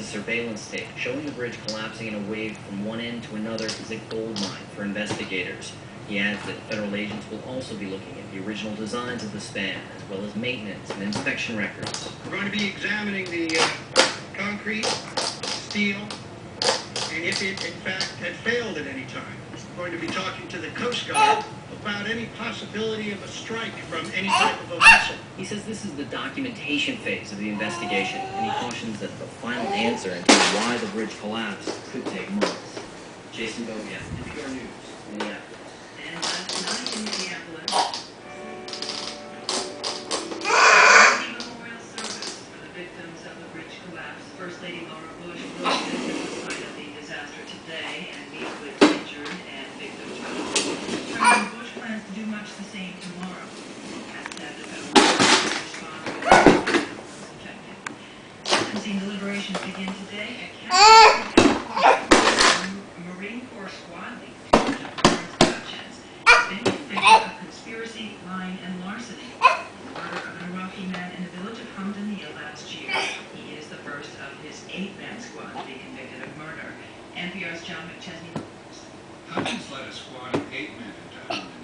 surveillance tape showing the bridge collapsing in a wave from one end to another is a gold mine for investigators. He adds that federal agents will also be looking at the original designs of the span, as well as maintenance and inspection records. We're going to be examining the concrete, steel, and if it, in fact, had failed at any time. We're going to be talking to the Coast Guard about any possibility of a strike from any type of a vessel. He says this is the documentation phase of the investigation, and he cautions that the final answer into why the bridge collapsed could take months. Jason Bobia, NPR News, Minneapolis. And last night in Minneapolis, the memorial service for the victims of the bridge collapse. First Lady Laura Bush will visit the site of the disaster today and meet with injured and victims. President Bush plans to do much the same tomorrow. As said, the federal government will respond to the affected. Sentencing deliberations begin today at Marine Corps squad leader has been convicted of conspiracy, lying, and larceny. The murder of an Iraqi man in the village of Hamdaniya last year. He is the first of his 8-man squad to be convicted of murder. NPR's John McChesney. Hutchins led a squad of 8 men into Hamdaniya.